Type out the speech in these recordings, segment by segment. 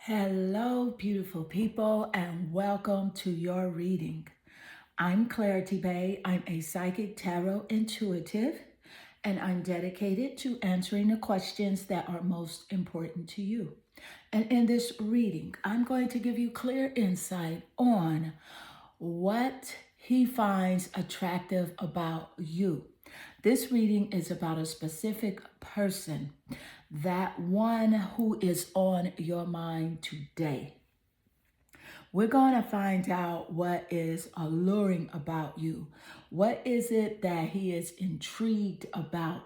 Hello, beautiful people, and welcome to your reading. I'm Clarity Bay. I'm a psychic tarot intuitive, and I'm dedicated to answering the questions that are most important to you. And in this reading, I'm going to give you clear insight on what he finds attractive about you. This reading is about a specific person, that one who is on your mind today. We're going to find out what is alluring about you. What is it that he is intrigued about?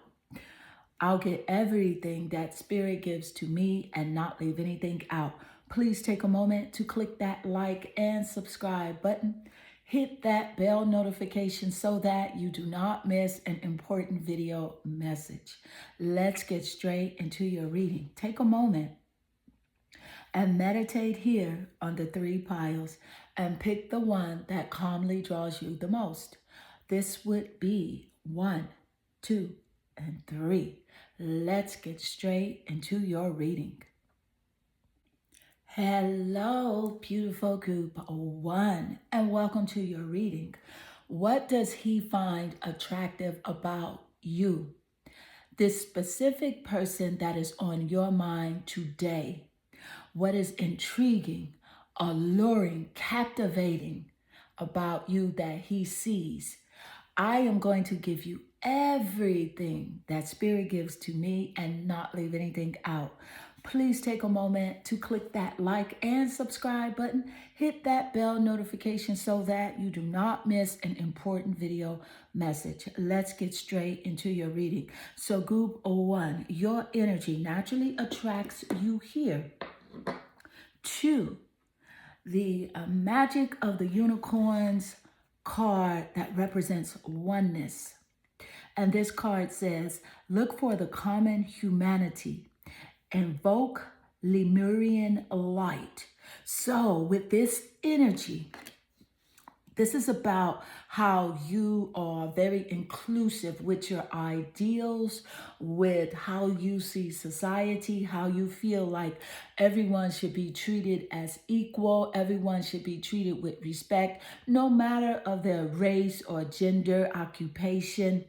I'll get everything that Spirit gives to me and not leave anything out. Please take a moment to click that like and subscribe button. Hit that bell notification so that you do not miss an important video message. Let's get straight into your reading. Take a moment and meditate here on the three piles and pick the one that calmly draws you the most. This would be 1, 2, and 3. Let's get straight into your reading. Hello, beautiful group 1, and welcome to your reading. What does he find attractive about you? This specific person that is on your mind today. What is intriguing, alluring, captivating about you that he sees? I am going to give you everything that Spirit gives to me and not leave anything out. Please take a moment to click that like and subscribe button. Hit that bell notification so that you do not miss an important video message. Let's get straight into your reading. So group 1, your energy naturally attracts you here. 2, the magic of the unicorns card that represents oneness. And this card says, look for the common humanity. Invoke Lemurian light. So with this energy, this is about how you are very inclusive with your ideals, with how you see society, how you feel like everyone should be treated as equal, everyone should be treated with respect, no matter of their race or gender, occupation,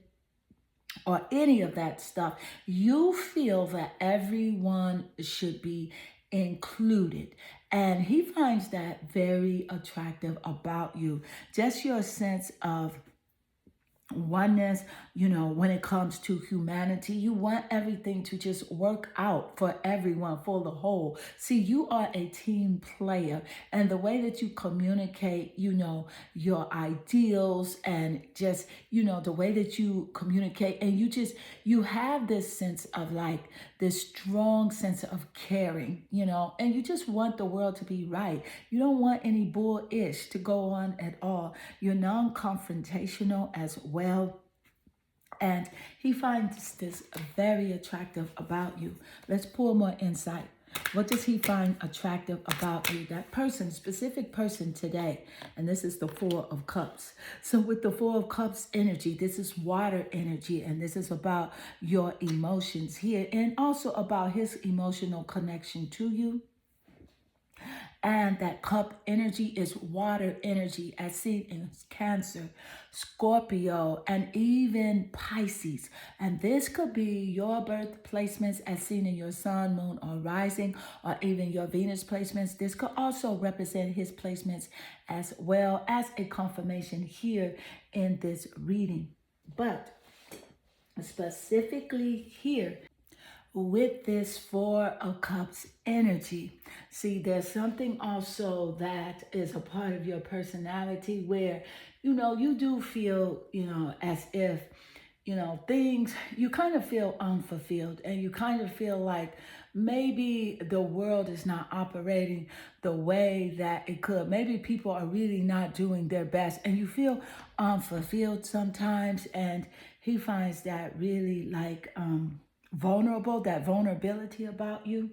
or any of that stuff. You feel that everyone should be included. And he finds that very attractive about you. Just your sense of oneness, when it comes to humanity, you want everything to just work out for everyone, for the whole. See, you are a team player, and the way that you communicate, your ideals, and just, the way that you communicate, and you have this sense of like this strong sense of caring, and you just want the world to be right. You don't want any bullish to go on at all. You're non-confrontational as well. And he finds this very attractive about you. Let's pull more insight. What does he find attractive about you? That person, specific person today. And this is the 4 of Cups. So with the 4 of Cups energy, this is water energy. And this is about your emotions here. And also about his emotional connection to you. And that cup energy is water energy as seen in Cancer, Scorpio, and even Pisces. And this could be your birth placements as seen in your sun, moon, or rising, or even your Venus placements. This could also represent his placements as well as a confirmation here in this reading. But specifically here, with this 4 of Cups energy, see, there's something also that is a part of your personality where, you do feel, as if, things, you kind of feel unfulfilled, and you kind of feel like maybe the world is not operating the way that it could. Maybe people are really not doing their best, and you feel unfulfilled sometimes. And he finds that really like, vulnerable, that vulnerability about you.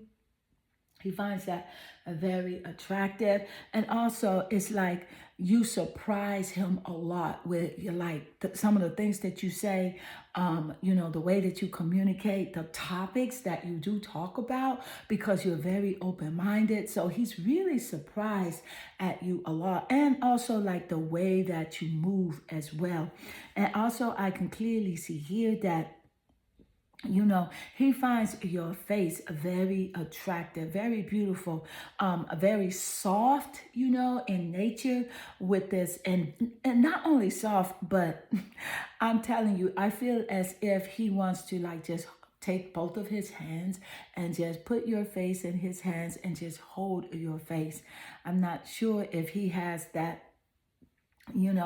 He finds that very attractive. And also it's like you surprise him a lot with some of the things that you say the way that you communicate, the topics that you do talk about, because you're very open-minded. So he's really surprised at you a lot. And also like the way that you move as well. And also I can clearly see here that he finds your face very attractive, very beautiful, very soft, in nature with this. And not only soft, but I'm telling you, I feel as if he wants to like just take both of his hands and just put your face in his hands and just hold your face. I'm not sure if he has that,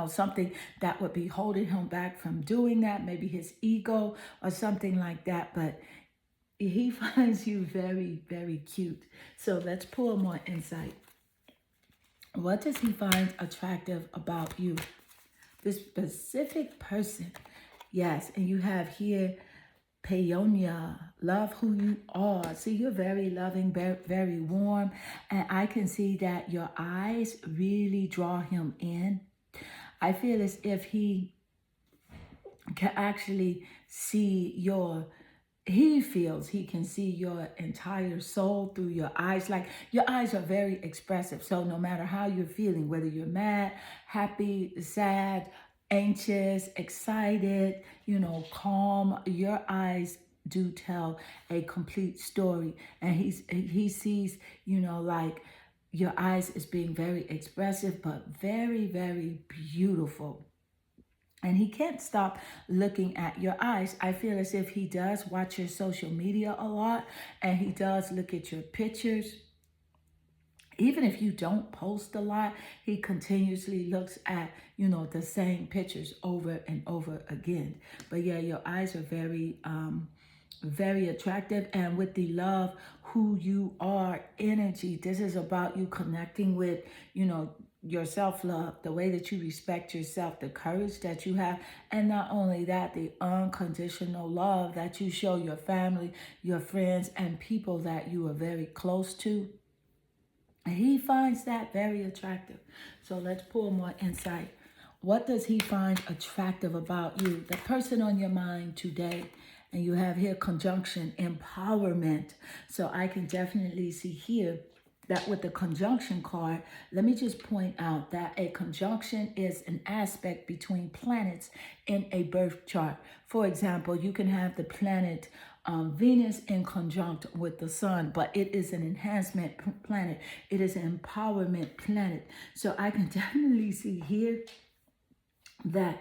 something that would be holding him back from doing that, maybe his ego or something like that. But he finds you very, very cute. So let's pull more insight. What does he find attractive about you? This specific person. Yes, and you have here Peonia, love who you are. See, you're very loving, very warm. And I can see that your eyes really draw him in. I feel as if he can actually see he feels he can see your entire soul through your eyes. Like your eyes are very expressive. So no matter how you're feeling, whether you're mad, happy, sad, anxious, excited, calm, your eyes do tell a complete story. And he sees, like your eyes is being very expressive, but very, very beautiful. And he can't stop looking at your eyes. I feel as if he does watch your social media a lot, and he does look at your pictures. Even if you don't post a lot, he continuously looks at, the same pictures over and over again. But yeah, your eyes are very, very attractive. And with the love who you are energy, this is about you connecting with, your self-love, the way that you respect yourself, the courage that you have, and not only that, the unconditional love that you show your family, your friends, and people that you are very close to. He finds that very attractive. So let's pull more insight. What does he find attractive about you? The person on your mind today. And you have here conjunction, empowerment. So I can definitely see here that with the conjunction card, let me just point out that a conjunction is an aspect between planets in a birth chart. For example, you can have the planet Venus in conjunct with the sun, but it is an enhancement planet. It is an empowerment planet. So I can definitely see here that,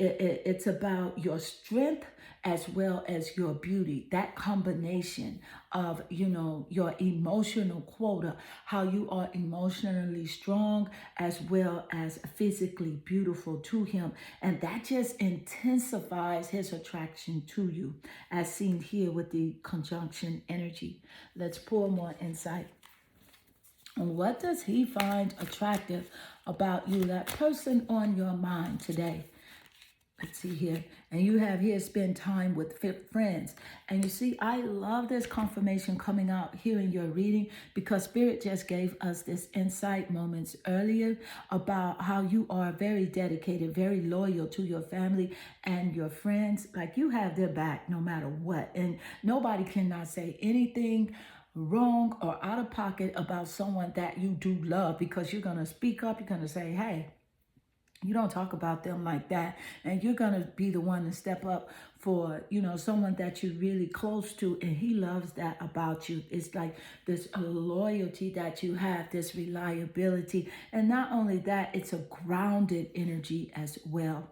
it's about your strength as well as your beauty. That combination of, your emotional quota, how you are emotionally strong as well as physically beautiful to him. And that just intensifies his attraction to you, as seen here with the conjunction energy. Let's pour more insight. And what does he find attractive about you, that person on your mind today? Let's see here. And you have here spend time with friends. And you see, I love this confirmation coming out here in your reading, because Spirit just gave us this insight moments earlier about how you are very dedicated, very loyal to your family and your friends. Like you have their back no matter what. And nobody cannot say anything wrong or out of pocket about someone that you do love, because you're going to speak up. You're going to say, hey, you don't talk about them like that. And you're going to be the one to step up for, someone that you're really close to. And he loves that about you. It's like this loyalty that you have, this reliability. And not only that, it's a grounded energy as well,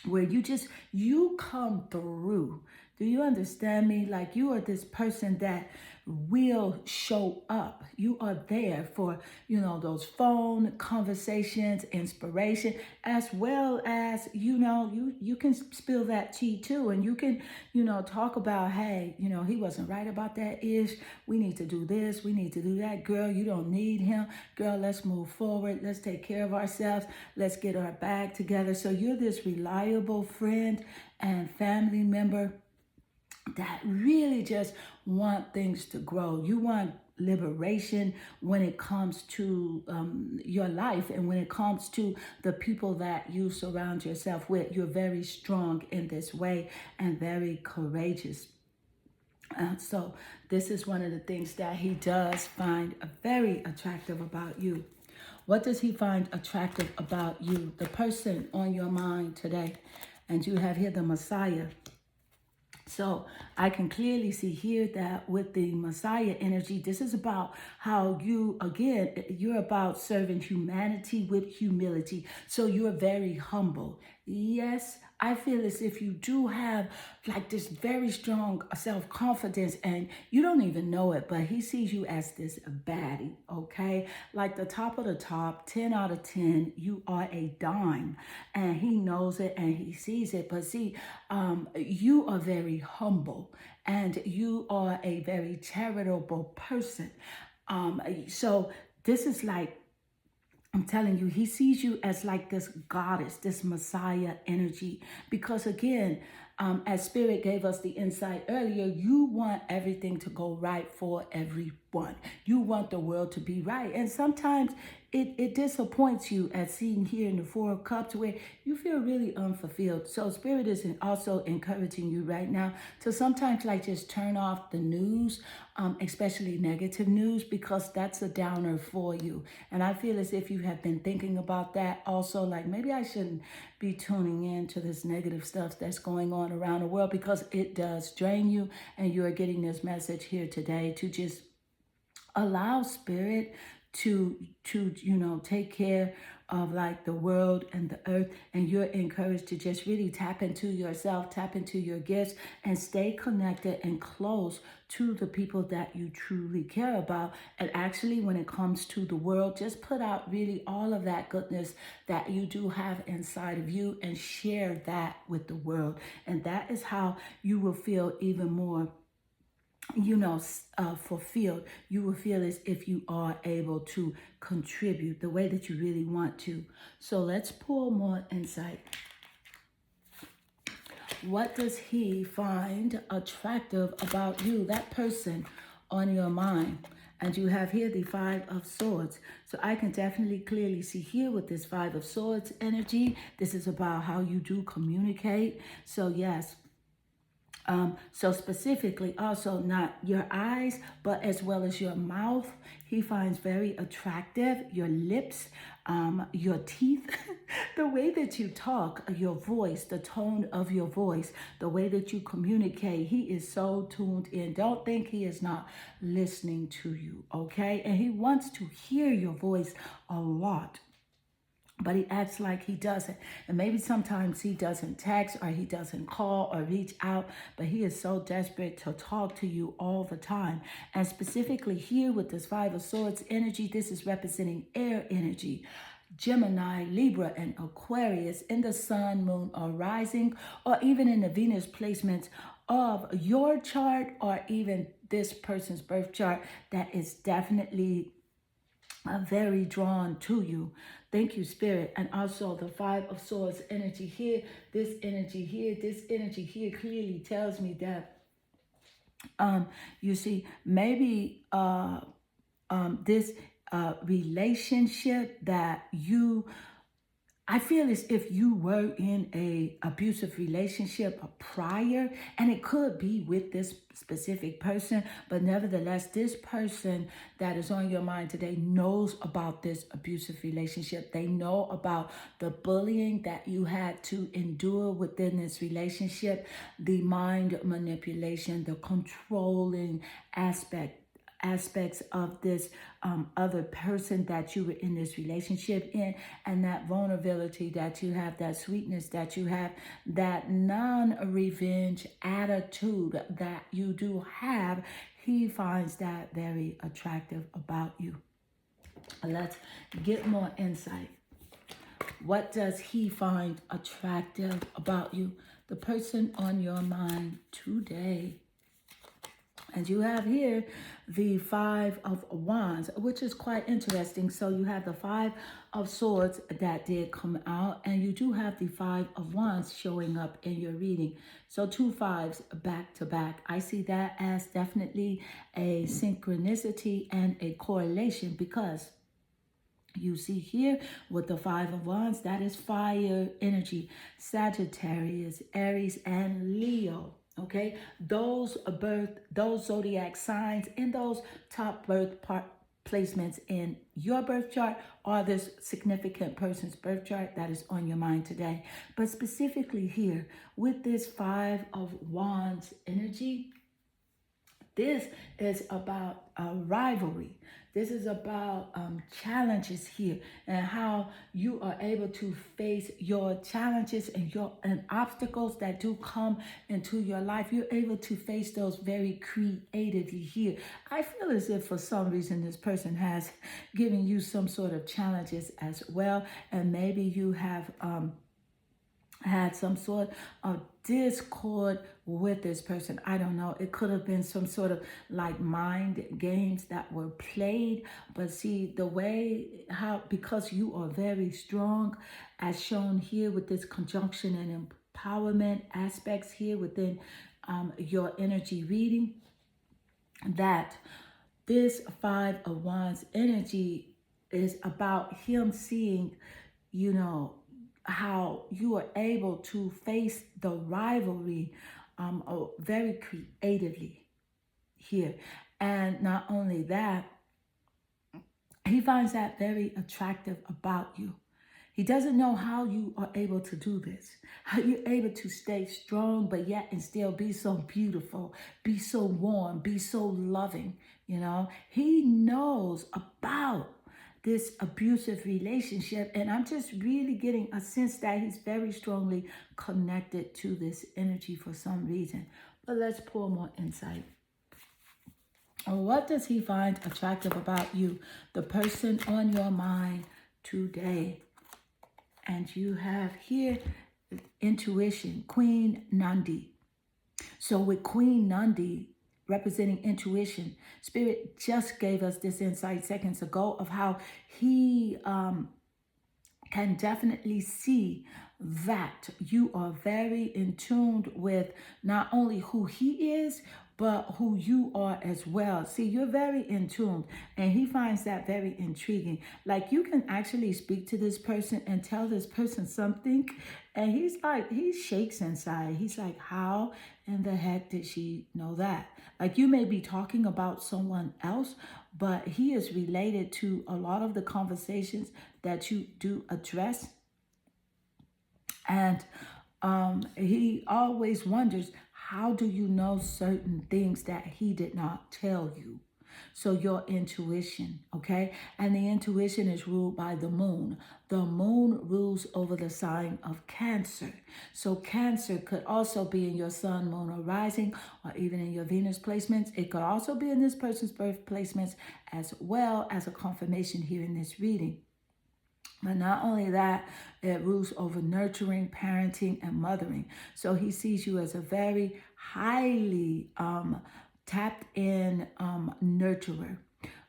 where you come through. Do you understand me? Like you are this person that will show up. You are there for, those phone conversations, inspiration, as well as, you can spill that tea too. And you can, talk about, hey, he wasn't right about that ish. We need to do this. We need to do that. Girl, you don't need him. Girl, let's move forward. Let's take care of ourselves. Let's get our bag together. So you're this reliable friend and family member that really just want things to grow. You want liberation when it comes to your life, and when it comes to the people that you surround yourself with. You're very strong in this way and very courageous. So this is one of the things that he does find very attractive about you. What does he find attractive about you? The person on your mind today. And you have here the Messiah. So I can clearly see here that with the Messiah energy, this is about how you, again, you're about serving humanity with humility. So you're very humble. Yes, I feel as if you do have like this very strong self-confidence, and you don't even know it, but he sees you as this baddie, okay? Like the top of the top, 10 out of 10, you are a dime, and he knows it and he sees it. But see, you are very humble, and you are a very charitable person. So this is like, I'm telling you, he sees you as like this goddess, this Messiah energy. Because again, as Spirit gave us the insight earlier, you want everything to go right for everyone. You want the world to be right. And sometimes it disappoints you, as seen here in the Four of Cups, where you feel really unfulfilled. So Spirit is also encouraging you right now to sometimes like just turn off the news, especially negative news, because that's a downer for you. And I feel as if you have been thinking about that also, like maybe I shouldn't be tuning in to this negative stuff that's going on around the world, because it does drain you. And you are getting this message here today to just allow Spirit to take care of like the world and the earth. And you're encouraged to just really tap into yourself, tap into your gifts, and stay connected and close to the people that you truly care about. And actually, when it comes to the world, just put out really all of that goodness that you do have inside of you and share that with the world. And that is how you will feel even more fulfilled. You will feel as if you are able to contribute the way that you really want to. So let's pull more insight. What does he find attractive about you, that person on your mind? And you have here the Five of Swords. So I can definitely clearly see here with this Five of Swords energy, this is about how you do communicate. So yes, so specifically also not your eyes, but as well as your mouth, he finds very attractive. Your lips, your teeth, the way that you talk, your voice, the tone of your voice, the way that you communicate. He is so tuned in. Don't think he is not listening to you, okay? And he wants to hear your voice a lot, but he acts like he doesn't. And maybe sometimes he doesn't text, or he doesn't call or reach out, but he is so desperate to talk to you all the time. And specifically here with this Five of Swords energy, this is representing air energy. Gemini, Libra, and Aquarius in the sun, moon, or rising, or even in the Venus placements of your chart, or even this person's birth chart, that is definitely very drawn to you. Thank you, Spirit. And also the Five of Swords energy here, this energy here clearly tells me that you see, maybe this relationship that I feel as if you were in a abusive relationship prior, and it could be with this specific person, but nevertheless, this person that is on your mind today knows about this abusive relationship. They know about the bullying that you had to endure within this relationship, the mind manipulation, the controlling aspects of this other person that you were in this relationship in, and that vulnerability that you have, that sweetness that you have, that non-revenge attitude that you do have. He finds that very attractive about you. Let's get more insight. What does he find attractive about you? The person on your mind today. And you have here the Five of Wands, which is quite interesting. So you have the Five of Swords that did come out, and you do have the Five of Wands showing up in your reading. So two fives back to back. I see that as definitely a synchronicity and a correlation, because you see here with the Five of Wands, that is fire energy, Sagittarius, Aries, and Leo. Okay, those zodiac signs in those top placements in your birth chart or this significant person's birth chart that is on your mind today. But specifically here with this Five of Wands energy, this is about rivalry. This is about challenges here, and how you are able to face your challenges and obstacles that do come into your life. You're able to face those very creatively here. I feel as if for some reason this person has given you some sort of challenges as well, and maybe you have had some sort of discord with this person. I don't know. It could have been some sort of like mind games that were played. But see, the way how, because you are very strong, as shown here with this conjunction and empowerment aspects here within your energy reading, that this Five of Wands energy is about him seeing, how you are able to face the rivalry very creatively here. And not only that, he finds that very attractive about you. He doesn't know how you are able to do this, how you're able to stay strong, but yet and still be so beautiful, be so warm, be so loving. He knows about this abusive relationship, and I'm just really getting a sense that he's very strongly connected to this energy for some reason. But let's pull more insight. What does he find attractive about you, the person on your mind today? And you have here intuition, Queen Nandi. So with Queen Nandi representing intuition, Spirit just gave us this insight seconds ago of how he can definitely see that you are very in tune with not only who he is, but who you are as well. See, you're very in tune, and he finds that very intriguing. Like, you can actually speak to this person and tell this person something, and he shakes inside. He's like, how in the heck did she know that? Like, you may be talking about someone else, but he is related to a lot of the conversations that you do address. And he always wonders, how do you know certain things that he did not tell you? So your intuition, okay? And the intuition is ruled by the moon. The moon rules over the sign of Cancer. So Cancer could also be in your sun, moon, or rising, or even in your Venus placements. It could also be in this person's birth placements, as well as a confirmation here in this reading. But not only that, it rules over nurturing, parenting, and mothering. So he sees you as a very highly tapped in nurturer,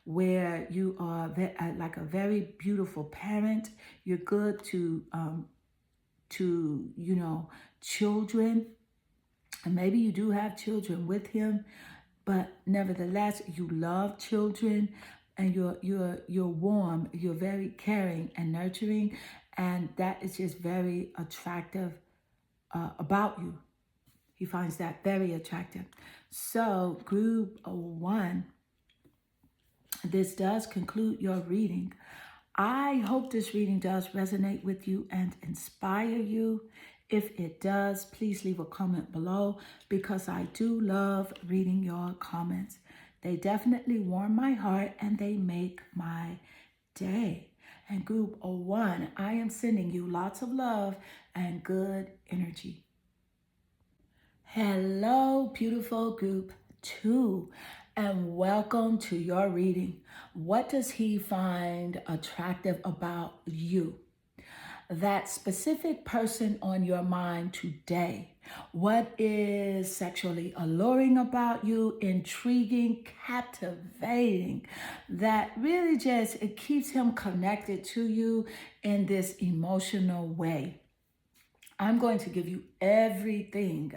where you are like a very beautiful parent. You're good to children, and maybe you do have children with him, but nevertheless you love children, and you're warm, you're very caring and nurturing, and that is just very attractive about you. He finds that very attractive. So group 1, this does conclude your reading. I hope this reading does resonate with you and inspire you. If it does, please leave a comment below, because I do love reading your comments. They definitely warm my heart and they make my day. And group 1, I am sending you lots of love and good energy. Hello, beautiful group 2, and welcome to your reading. What does he find attractive about you? that specific person on your mind today. What is sexually alluring about you, intriguing, captivating, that really just it keeps him connected to you in this emotional way? I'm going to give you everything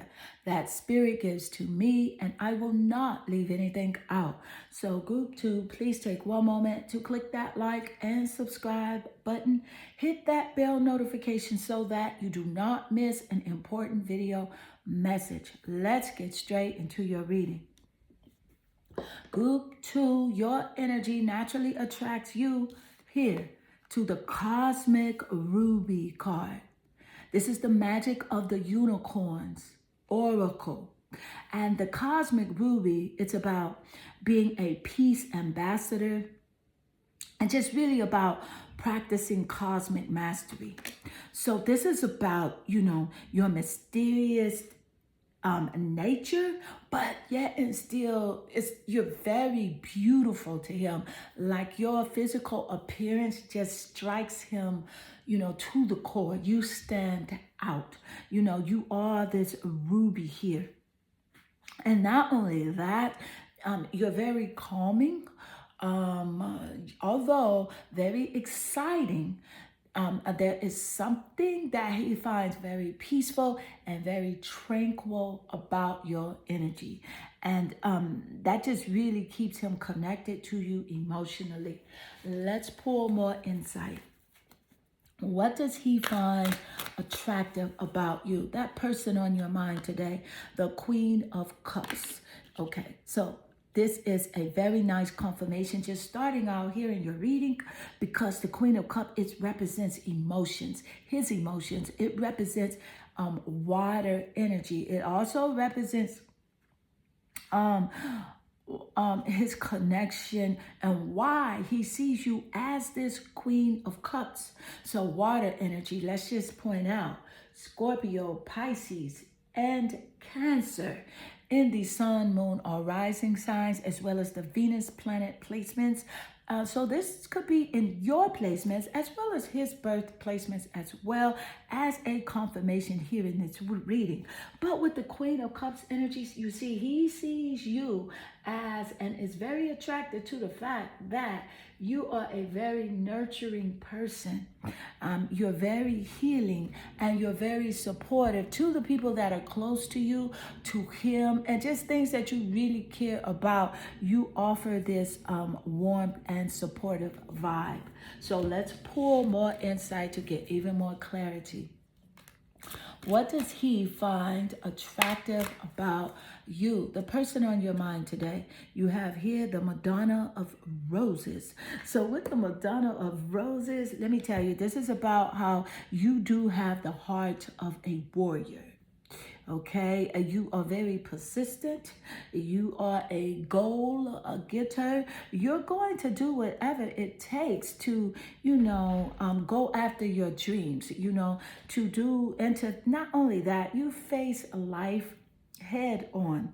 that Spirit gives to me, and I will not leave anything out. So group 2, please take one moment to click that like and subscribe button. Hit that bell notification so that you do not miss an important video message. Let's get straight into your reading. Group 2, your energy naturally attracts you here to the Cosmic Ruby card. This is the magic of the unicorns, oracle. And the cosmic ruby, it's about being a peace ambassador and just really about practicing cosmic mastery. So this is about, your mysterious nature, but yet and still you're very beautiful to him. Like your physical appearance just strikes him, to the core. You stand out. You are this ruby here. And not only that, you're very calming, although very exciting. There is something that he finds very peaceful and very tranquil about your energy. And that just really keeps him connected to you emotionally. Let's pull more insight. What does he find attractive about you? That person on your mind today, the Queen of Cups. Okay, so this is a very nice confirmation just starting out here in your reading, because the Queen of Cups, it represents emotions, his emotions. It represents water energy. It also represents his connection and why he sees you as this Queen of Cups. So water energy, let's just point out, Scorpio, Pisces, and Cancer in the sun, moon, or rising signs, as well as the Venus planet placements. So this could be in your placements as well as his birth placements, as well as a confirmation here in this reading. But with the Queen of Cups energies, you see, he sees you as and is very attracted to the fact that you are a very nurturing person. You're very healing, and you're very supportive to the people that are close to you, to him, and just things that you really care about. You offer this warmth and supportive vibe. So let's pull more insight to get even more clarity. What does he find attractive about you? The person on your mind today, you have here the Madonna of Roses. So with the Madonna of Roses, let me tell you, this is about how you do have the heart of a warrior. Okay, you are very persistent. You are a goal getter. You're going to do whatever it takes to, go after your dreams, to do, and to not only that, you face life head on.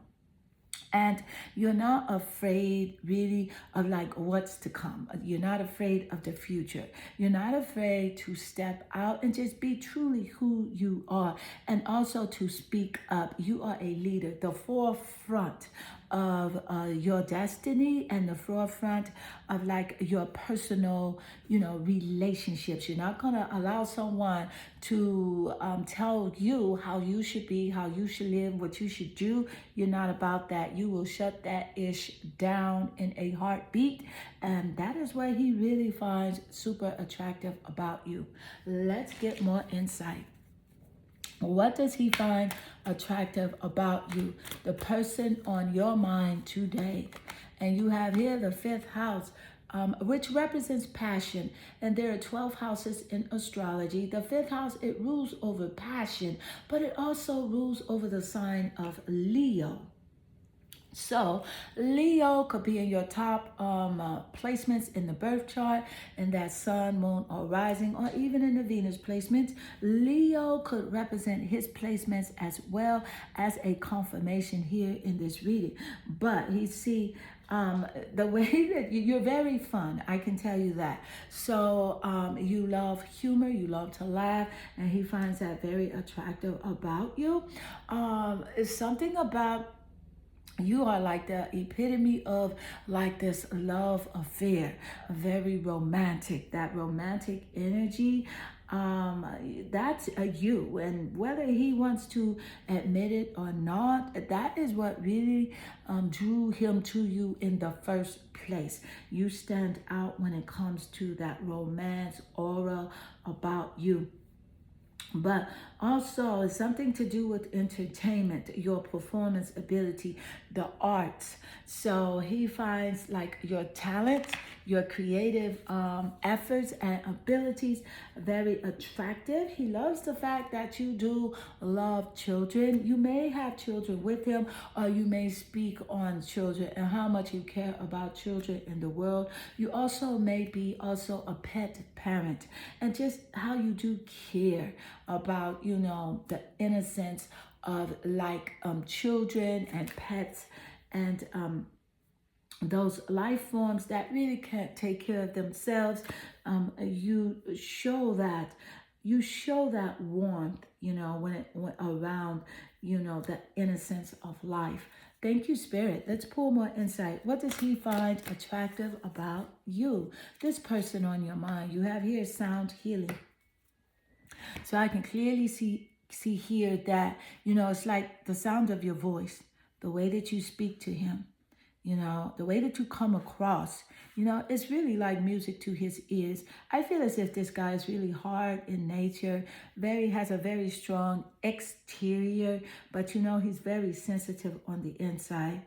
And you're not afraid really of like what's to come. You're not afraid of the future. You're not afraid to step out and just be truly who you are. And also to speak up. You are a leader, the forefront of your destiny and the forefront of like your personal, relationships. You're not going to allow someone to tell you how you should be, how you should live, what you should do. You're not about that. You will shut that ish down in a heartbeat. And that is what he really finds super attractive about you. Let's get more insight. What does he find attractive about you? The person on your mind today. And you have here the 5th house, which represents passion. And there are 12 houses in astrology. The 5th house, it rules over passion, but it also rules over the sign of Leo. So, Leo could be in your top placements in the birth chart, in that sun, moon, or rising, or even in the Venus placements. Leo could represent his placements as well as a confirmation here in this reading. But the way that you're very fun, I can tell you that. So you love humor, you love to laugh, and he finds that very attractive about you. It's something about you are like the epitome of like this love affair, very romantic, that romantic energy. That's a you, and whether he wants to admit it or not, that is what really drew him to you in the first place. You stand out when it comes to that romance aura about you. But also it's something to do with entertainment, your performance ability, the arts. So he finds like your talent, your creative efforts and abilities very attractive. He loves the fact that you do love children. You may have children with him, or you may speak on children and how much you care about children in the world. You also may be also a pet parent, and just how you do care about, the innocence of like children and pets, and those life forms that really can't take care of themselves. You show that warmth, when it went around, the innocence of life. Thank you, Spirit. Let's pull more insight. What does he find attractive about you? This person on your mind. You have here sound healing. So I can clearly see here that, it's like the sound of your voice, the way that you speak to him, the way that you come across, it's really like music to his ears. I feel as if this guy is really hard in nature, has a very strong exterior, but he's very sensitive on the inside.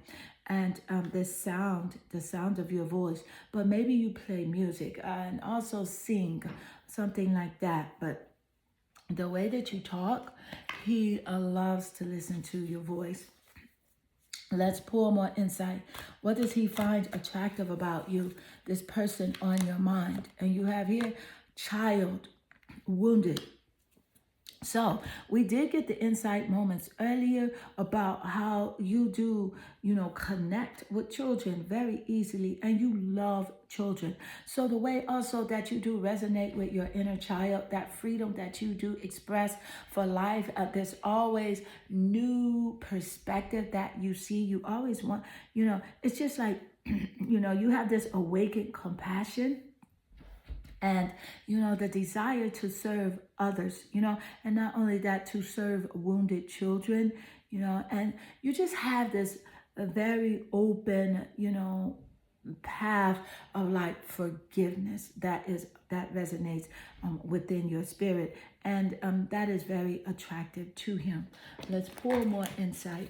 And the sound of your voice, but maybe you play music and also sing, something like that. But the way that you talk, he loves to listen to your voice. Let's pull more insight. What does he find attractive about you, this person on your mind? And you have here, child, wounded. So we did get the insight moments earlier about how you do, connect with children very easily, and you love children. So the way also that you do resonate with your inner child, that freedom that you do express for life, there's always new perspective that you see. You always want, it's just like, you have this awakened compassion, and the desire to serve others, and not only that, to serve wounded children, and you just have this very open, path of like forgiveness that resonates within your spirit, and that is very attractive to him. Let's pour more insight.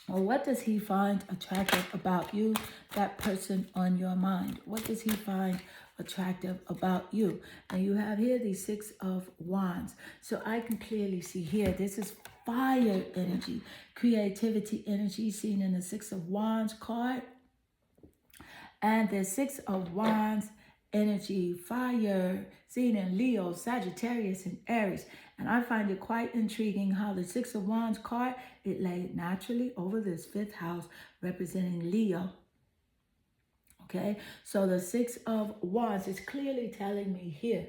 Well, what does he find attractive about you, that person on your mind? What does he find attractive about you? And you have here the Six of Wands. So I can clearly see here, this is fire energy, creativity energy, seen in the Six of Wands card. And the Six of Wands energy, fire, seen in Leo, Sagittarius, and Aries. And I find it quite intriguing how the Six of Wands card, it laid naturally over this fifth house representing Leo. Okay, so the Six of Wands is clearly telling me here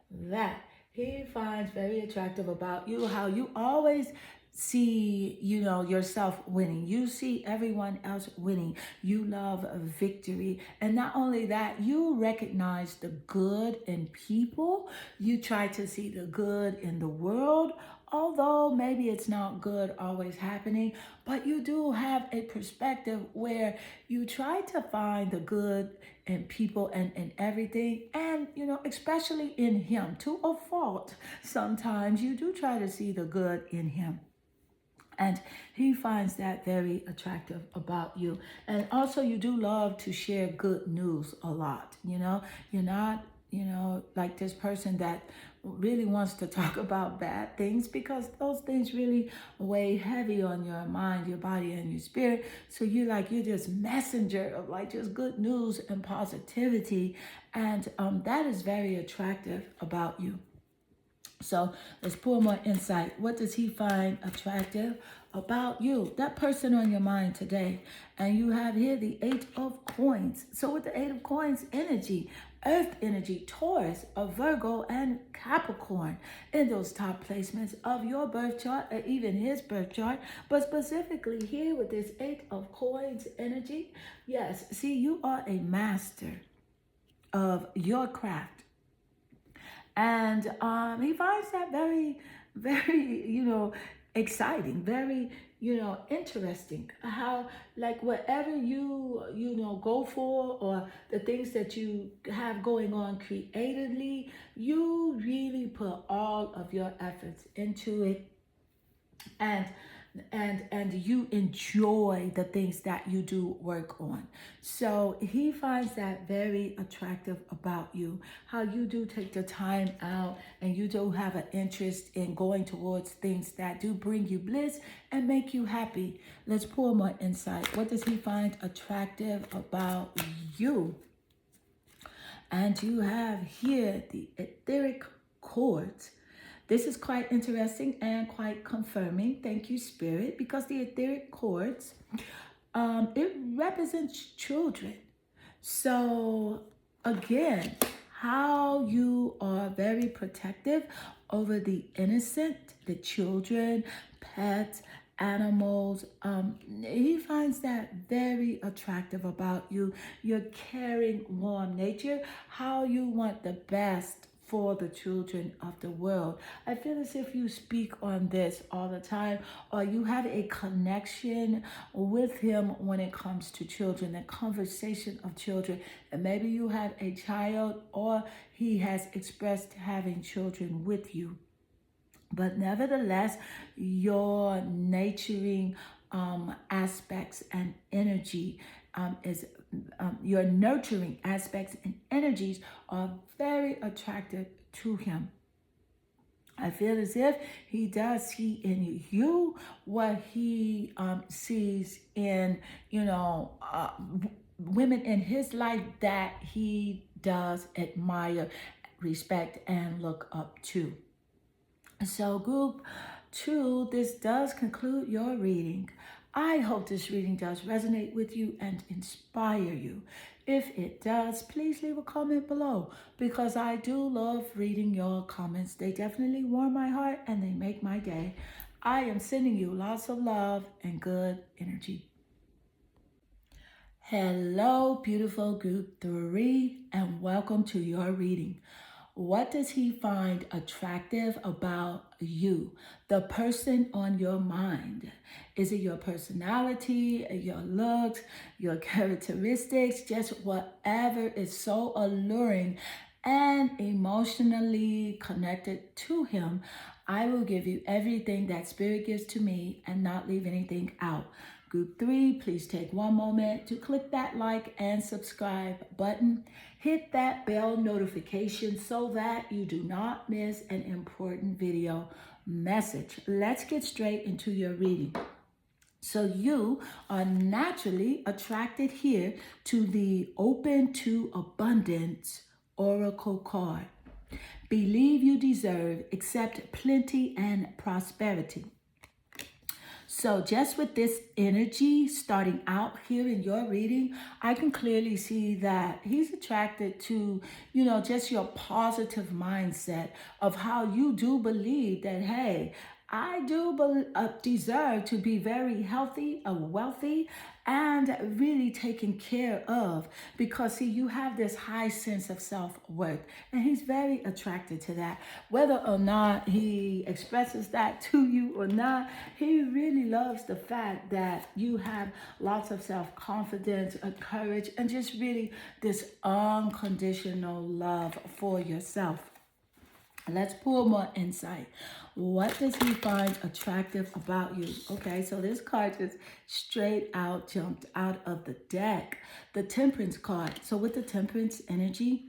that he finds very attractive about you, how you always see, yourself winning. You see everyone else winning. You love a victory. And not only that, you recognize the good in people. You try to see the good in the world, although maybe it's not good always happening, but you do have a perspective where you try to find the good in people and in everything, and especially in him. To a fault, sometimes you do try to see the good in him. And he finds that very attractive about you. And also you do love to share good news a lot. You're not, like this person that really wants to talk about bad things because those things really weigh heavy on your mind, your body, and your spirit. So you're just messenger of like just good news and positivity, and that is very attractive about you. So let's pull more insight. What does he find attractive about you? That person on your mind today. And you have here the Eight of Coins. So with the Eight of Coins energy, Earth energy, Taurus, a Virgo, and Capricorn in those top placements of your birth chart, or even his birth chart. But specifically here with this Eight of Coins energy, yes, see, you are a master of your craft. And he finds that very, very, exciting, very, interesting. How, like, whatever you go for, or the things that you have going on creatively, you really put all of your efforts into it. And you enjoy the things that you do work on. So he finds that very attractive about you, how you do take the time out and you do have an interest in going towards things that do bring you bliss and make you happy. Let's pull more insight. What does he find attractive about you? And you have here the etheric chords. This is quite interesting and quite confirming. Thank you, Spirit, because the etheric chords, it represents children. So again, how you are very protective over the innocent, the children, pets, animals. He finds that very attractive about you. Your caring, warm nature, how you want the best for the children of the world. I feel as if you speak on this all the time, or you have a connection with him when it comes to children, the conversation of children. And maybe you have a child, or he has expressed having children with you. But nevertheless, your nurturing aspects and energy your nurturing aspects and energies are very attractive to him. I feel as if he does see in you what he sees in, women in his life that he does admire, respect, and look up to. So group 2, this does conclude your reading. I hope this reading does resonate with you and inspire you. If it does, please leave a comment below, because I do love reading your comments. They definitely warm my heart and they make my day. I am sending you lots of love and good energy. Hello, beautiful group 3, and welcome to your reading. What does he find attractive about you, the person on your mind? Is it your personality, your looks, your characteristics, just whatever is so alluring and emotionally connected to him? I will give you everything that Spirit gives to me and not leave anything out. Group 3, please take one moment to click that like and subscribe button. Hit that bell notification so that you do not miss an important video message. Let's get straight into your reading. So you are naturally attracted here to the Open to Abundance Oracle card. Believe you deserve, accept plenty and prosperity. So just with this energy starting out here in your reading, I can clearly see that he's attracted to, just your positive mindset of how you do believe that, hey, I do deserve to be very healthy, wealthy, and really taken care of, because see, you have this high sense of self-worth, and he's very attracted to that. Whether or not he expresses that to you or not, he really loves the fact that you have lots of self-confidence, courage, and just really this unconditional love for yourself. Let's pull more insight. What does he find attractive about you? Okay, so this card just straight out jumped out of the deck. The Temperance card. So with the Temperance energy,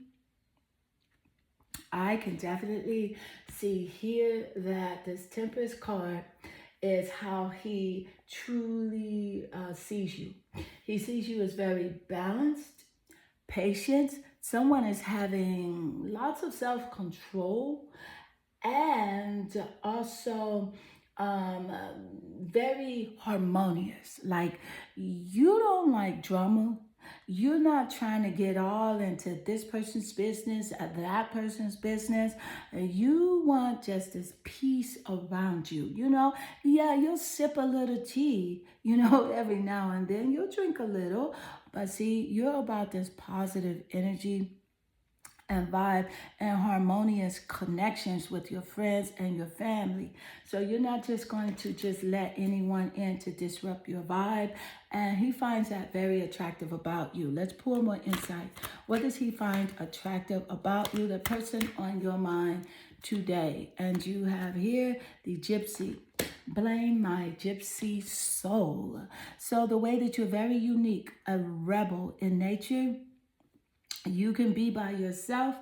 I can definitely see here that this Temperance card is how he truly sees you. He sees you as very balanced, patient. Someone is having lots of self control and also um, very harmonious. Like you don't like drama. You're not trying to get all into this person's business, that person's business. You want just this peace around you. Yeah, you'll sip a little tea, every now and then. You'll drink a little. But see, you're about this positive energy and vibe and harmonious connections with your friends and your family. So you're not just going to just let anyone in to disrupt your vibe. And he finds that very attractive about you. Let's pour more insight. What does he find attractive about you, the person on your mind today? And you have here the gypsy. Blame my gypsy soul. So the way that you're very unique, a rebel in nature, you can be by yourself,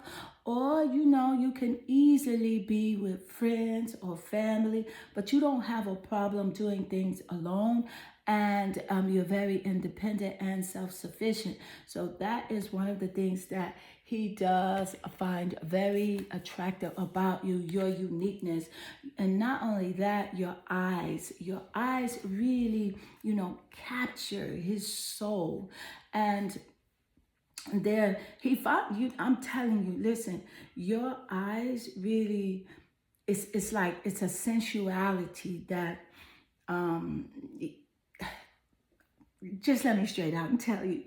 or you can easily be with friends or family, but you don't have a problem doing things alone. And you're very independent and self-sufficient. So that is one of the things that he does find very attractive about you, your uniqueness. And not only that, your eyes really, capture his soul. And there he found you. I'm telling you, listen, your eyes really, it's like it's a sensuality that um just let me straight out and tell you,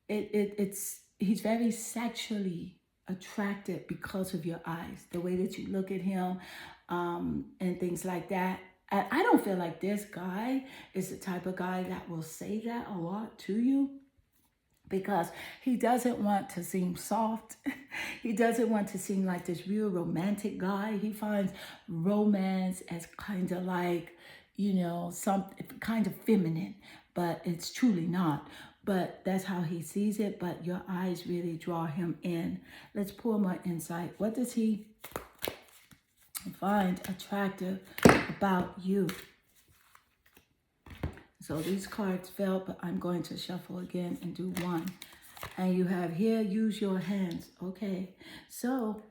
it's he's very sexually attracted because of your eyes, the way that you look at him, and things like that. And I don't feel like this guy is the type of guy that will say that a lot to you, because he doesn't want to seem soft. He doesn't want to seem like this real romantic guy. He finds romance as kind of like, some kind of feminine, but it's truly not. But that's how he sees it. But your eyes really draw him in. Let's pour more insight. What does he find attractive about you? So these cards fell, but I'm going to shuffle again and do one. And you have here, use your hands. Okay, so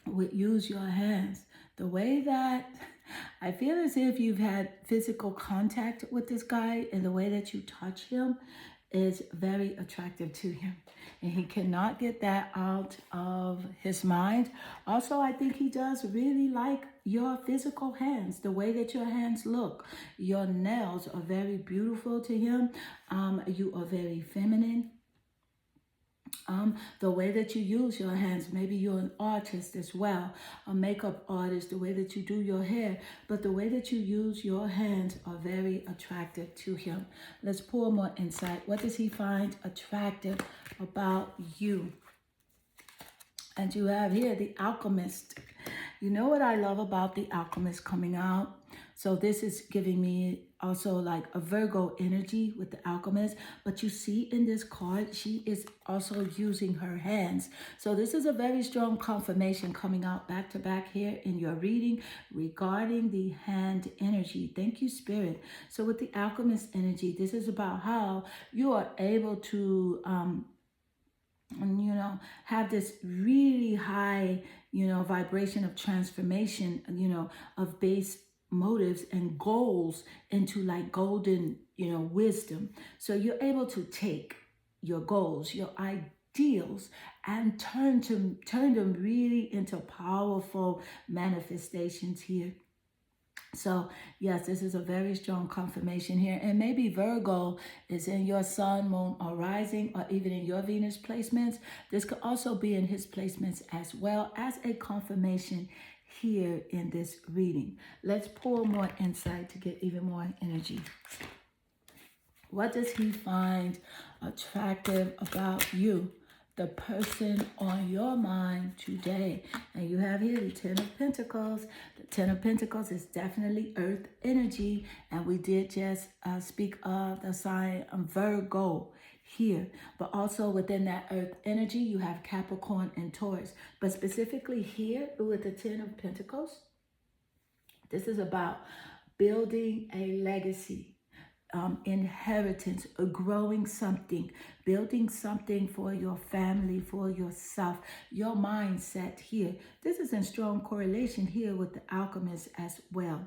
with use your hands, the way that I feel as if you've had physical contact with this guy, and the way that you touch him is very attractive to him. And he cannot get that out of his mind. Also, I think he does really like your physical hands, the way that your hands look. Your nails are very beautiful to him. You are very feminine. The way that you use your hands, maybe you're an artist as well, a makeup artist, the way that you do your hair, but the way that you use your hands are very attractive to him. Let's pour more insight. What does he find attractive about you? And you have here the Alchemist. You know what I love about the Alchemist coming out? So this is giving me also like a Virgo energy with the Alchemist. But you see in this card, she is also using her hands. So this is a very strong confirmation coming out back to back here in your reading regarding the hand energy. Thank you, Spirit. So with the Alchemist energy, this is about how you are able to have this really high, vibration of transformation, of base motives and goals into like golden, wisdom. So you're able to take your goals, your ideals, and turn them really into powerful manifestations here. So yes, this is a very strong confirmation here. And maybe Virgo is in your sun, moon, or rising, or even in your Venus placements. This could also be in his placements as well as a confirmation here in this reading. Let's pour more insight to get even more energy. What does he find attractive about you, the person on your mind today? And you have here the Ten of Pentacles. The Ten of Pentacles is definitely earth energy. And we did just speak of the sign of Virgo here. But also within that earth energy, you have Capricorn and Taurus. But specifically here with the Ten of Pentacles, this is about building a legacy, inheritance, growing something, building something for your family, for yourself, your mindset here. This is in strong correlation here with the alchemist as well.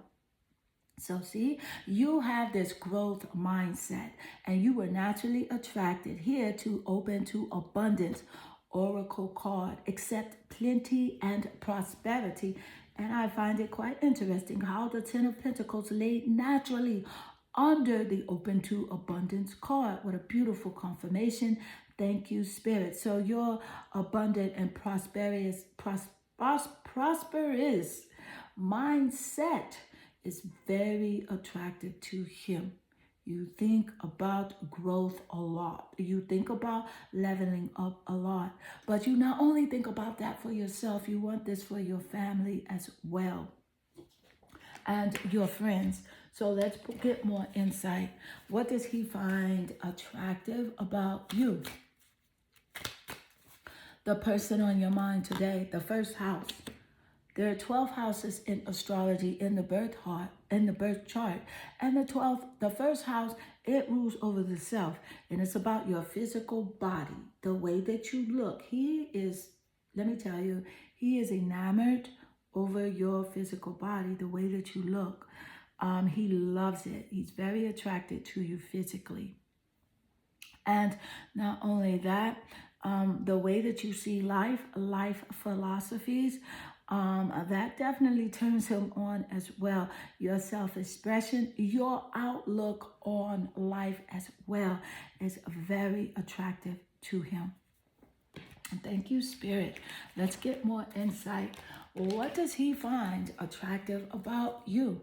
So see, you have this growth mindset and you were naturally attracted here to open to abundance. Oracle card, accept plenty and prosperity. And I find it quite interesting how the Ten of Pentacles laid naturally under the open to abundance card. What a beautiful confirmation. Thank you, Spirit. So your abundant and prosperous mindset is very attractive to him. You think about growth a lot. You think about leveling up a lot. But you not only think about that for yourself, you want this for your family as well and your friends. So let's get more insight. What does he find attractive about you? The person on your mind today, the first house. There are 12 houses in astrology in the birth chart. And the first house, it rules over the self. And it's about your physical body, the way that you look. He is, let me tell you, he is enamored over your physical body, the way that you look. He loves it. He's very attracted to you physically. And not only that, the way that you see life philosophies, that definitely turns him on as well. Your self-expression, your outlook on life as well is very attractive to him. Thank you, Spirit. Let's get more insight. What does he find attractive about you?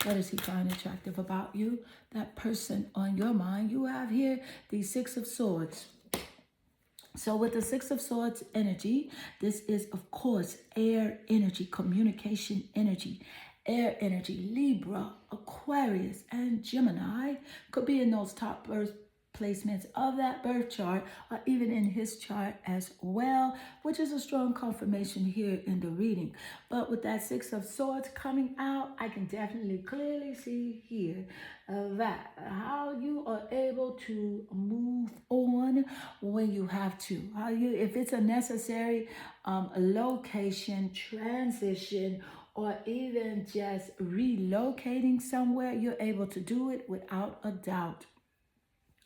What does he find attractive about you? That person on your mind. You have here the Six of Swords. So with the Six of Swords energy, this is, of course, air energy, communication energy, air energy. Libra, Aquarius, and Gemini could be in those top birth placements of that birth chart, or even in his chart as well, which is a strong confirmation here in the reading. But with that Six of Swords coming out, I can definitely clearly see here that how you are able to move on when you have to. How you, if it's a necessary location, transition, or even just relocating somewhere, you're able to do it without a doubt.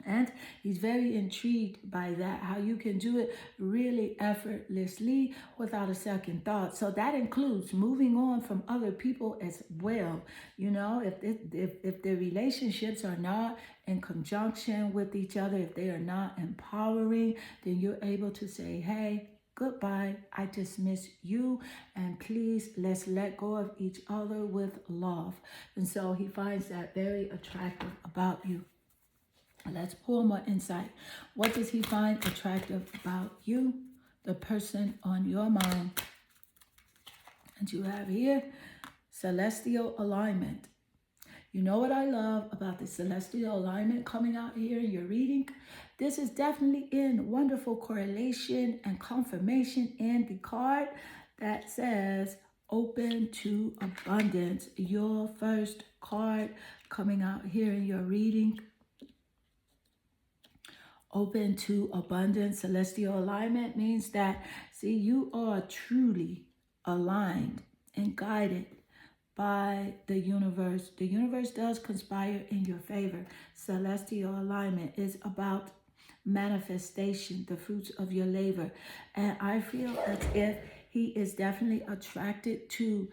And he's very intrigued by that, how you can do it really effortlessly without a second thought. So that includes moving on from other people as well. You know, if the relationships are not in conjunction with each other, if they are not empowering, then you're able to say, hey, goodbye, I dismiss you, and please let's let go of each other with love. And so he finds that very attractive about you. Let's pull more insight. What does he find attractive about you? The person on your mind. And you have here celestial alignment. You know what I love about the celestial alignment coming out here in your reading? This is definitely in wonderful correlation and confirmation in the card that says open to abundance. Your first card coming out here in your reading. Open to abundance. Celestial alignment means that, see, you are truly aligned and guided by the universe. The universe does conspire in your favor. Celestial alignment is about manifestation, the fruits of your labor. And I feel as if he is definitely attracted to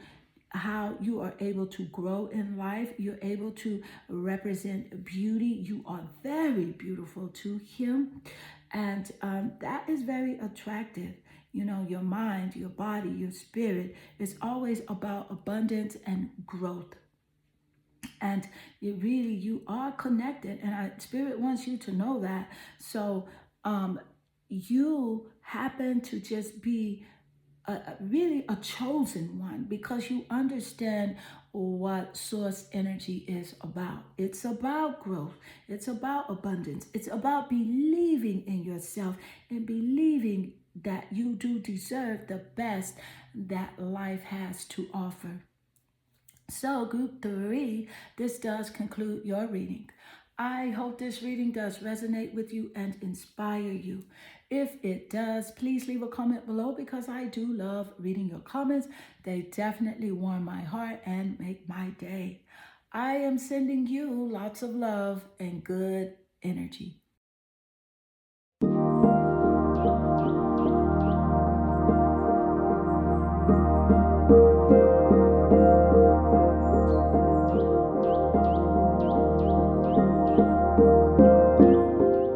how you are able to grow in life. You're able to represent beauty. You are very beautiful to him. And that is very attractive. You know, your mind, your body, your spirit is always about abundance and growth. And you are connected. And Spirit wants you to know that. So you happen to just be really a chosen one, because you understand what source energy is about. It's about growth. It's about abundance. It's about believing in yourself and believing that you do deserve the best that life has to offer. So, group 3, this does conclude your reading. I hope this reading does resonate with you and inspire you. If it does, please leave a comment below because I do love reading your comments. They definitely warm my heart and make my day. I am sending you lots of love and good energy.